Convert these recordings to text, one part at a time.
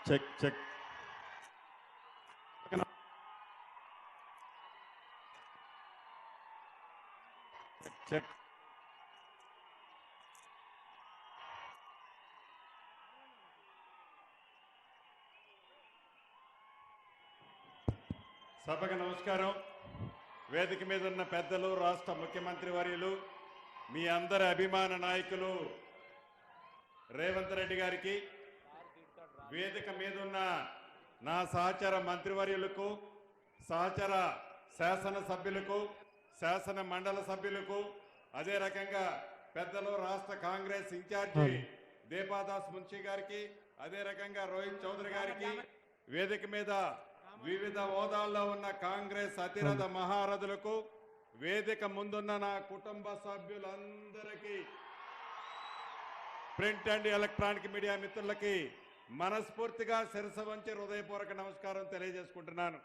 Check check check సభకు నమస్కారం. వేదిక మీద ఉన్న పెద్దలు, రాష్ట్ర ముఖ్యమంత్రి వర్యులు, మీ అందరి అభిమాన నాయకులు రేవంత్ రెడ్డి గారికి, వేదిక మీద ఉన్న నా సహచర మంత్రివర్యులకు, సహచర శాసన సభ్యులకు, శాసన మండల సభ్యులకు, అదే రకంగా పెద్దలు రాష్ట్ర కాంగ్రెస్ ఇన్ఛార్జి దీపాదాస్ మున్షి గారికి, అదే రకంగా రోహిత్ చౌదరి గారికి, వేదిక మీద వివిధ హోదాల్లో ఉన్న కాంగ్రెస్ అతిరథ మహారథులకు, వేదిక ముందున్న నా కుటుంబ సభ్యులందరికీ, ప్రింట్ అండ్ ఎలక్ట్రానిక్ మీడియా మిత్రులకి మనస్ఫూర్తిగా శిరస వంచి హృదయపూర్వక నమస్కారం తెలియజేసుకుంటున్నాను.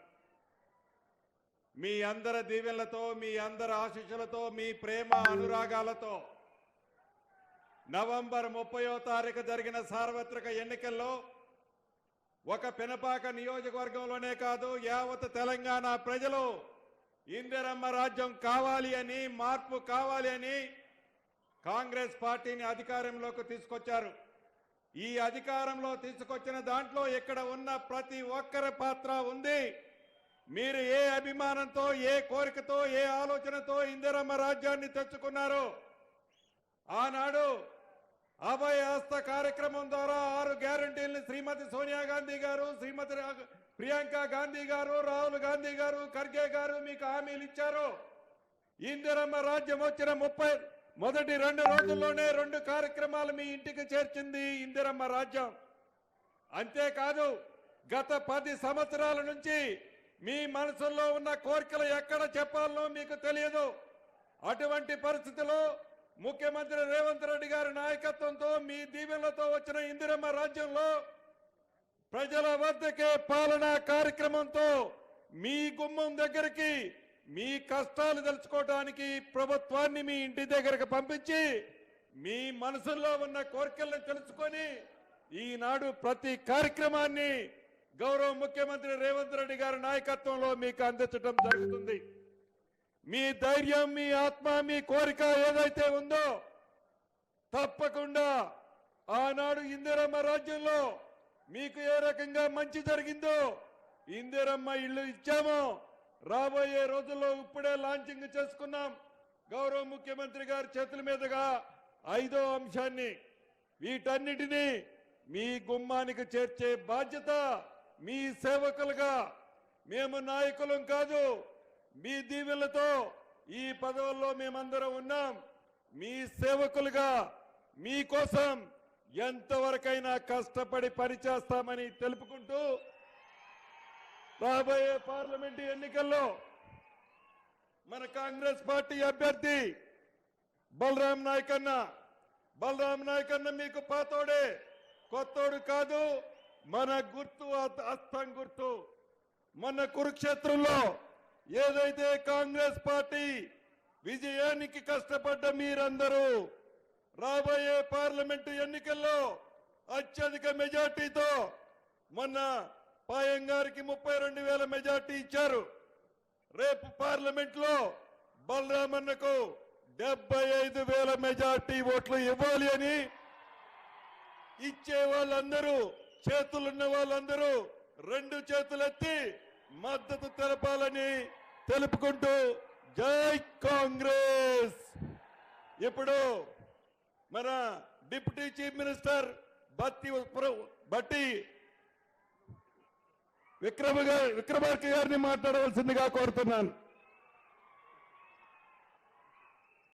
మీ అందరి దీవెనలతో, మీ అందరి ఆశీస్సులతో, మీ ప్రేమ అనురాగాలతో నవంబర్ 30వ తారీఖు జరిగిన సార్వత్రిక ఎన్నికల్లో ఒక పినపాక నియోజకవర్గంలోనే కాదు, యావత్ తెలంగాణ ప్రజలు ఇందిరమ్మ రాజ్యం కావాలి అని, మార్పు కావాలి అని కాంగ్రెస్ పార్టీని అధికారంలోకి తీసుకొచ్చారు. ఈ అధికారంలో తీసుకొచ్చిన దాంట్లో ఇక్కడ ఉన్న ప్రతి ఒక్కరి పాత్ర ఉంది. మీరు ఏ అభిమానంతో, ఏ కోరికతో, ఏ ఆలోచనతో ఇందిరమ్మ రాజ్యాన్ని తెచ్చుకున్నారు. ఆనాడు అభయ హస్త కార్యక్రమం ద్వారా 6 గ్యారంటీలను శ్రీమతి సోనియా గాంధీ గారు, శ్రీమతి ప్రియాంక గాంధీ గారు, రాహుల్ గాంధీ గారు, ఖర్గే గారు మీకు హామీలు ఇచ్చారు. ఇందిరమ్మ రాజ్యం వచ్చిన మొదటి 2 రోజుల్లోనే 2 కార్యక్రమాలు మీ ఇంటికి చేర్చింది ఇందిరమ్మ రాజ్యం. అంతేకాదు, గత 10 సంవత్సరాల నుంచి మీ మనసుల్లో ఉన్న కోరికలు ఎక్కడ చెప్పాలనో మీకు తెలియదు. అటువంటి పరిస్థితిలో ముఖ్యమంత్రి రేవంత్ రెడ్డి గారి నాయకత్వంతో, మీ దీవెనలతో వచ్చిన ఇందిరమ్మ రాజ్యంలో ప్రజల వద్దకే పాలనా కార్యక్రమంతో మీ గుమ్మం దగ్గరికి మీ కష్టాలు తెలుసుకోవడానికి ప్రభుత్వాన్ని మీ ఇంటి దగ్గరకు పంపించి మీ మనసుల్లో ఉన్న కోరికలను తెలుసుకొని ఈనాడు ప్రతి కార్యక్రమాన్ని గౌరవ ముఖ్యమంత్రి రేవంత్ రెడ్డి గారి నాయకత్వంలో మీకు అందించడం జరుగుతుంది. మీ ధైర్యం, మీ ఆత్మ, మీ కోరిక ఏదైతే ఉందో తప్పకుండా ఆనాడు ఇందిరమ్మ రాజ్యంలో మీకు ఏ రకంగా మంచి జరిగిందో, ఇందిరమ్మ ఇల్లు ఇచ్చామో, రాబోయే రోజుల్లో ఇప్పుడే లాంచింగ్ చేసుకున్నాం గౌరవ ముఖ్యమంత్రి గారి చేతుల మీదుగా 5వ అంశాన్ని. వీటన్నిటినీ మీ గుమ్మానికి చేర్చే బాధ్యత మీ సేవకులుగా, మేము నాయకులం కాదు, మీ దీవెనలతో ఈ పదవుల్లో మేమందరం ఉన్నాం. మీ సేవకులుగా మీకోసం ఎంతవరకైనా కష్టపడి పనిచేస్తామని తెలుపుకుంటూ, రాబోయే పార్లమెంటు ఎన్నికల్లో మన కాంగ్రెస్ పార్టీ అభ్యర్థి బలరాం నాయక్ అన్న మీకు పాతోడే, కొత్తోడు కాదు. మన గుర్తు హస్తం గుర్తు. మన కురుక్షేత్రంలో ఏదైతే కాంగ్రెస్ పార్టీ విజయానికి కష్టపడ్డ మీరందరూ రాబోయే పార్లమెంటు ఎన్నికల్లో అత్యధిక మెజార్టీతో, మొన్న పాయం గారికి 32,000 మెజార్టీ ఇచ్చారు. రేపు పార్లమెంట్ లో బలరామన్నకు 75,000 మెజార్టీ ఓట్లు ఇవ్వాలి అని ఇచ్చే వాళ్ళందరూ, చేతులున్న వాళ్ళందరూ 2 చేతులెత్తి మద్దతు తెలపాలని తెలుపుకుంటూ జై కాంగ్రెస్. ఇప్పుడు మన డిప్యూటీ చీఫ్ మినిస్టర్ బట్టి విక్రమార్క గారిని మాట్లాడవలసిందిగా కోరుతున్నాను.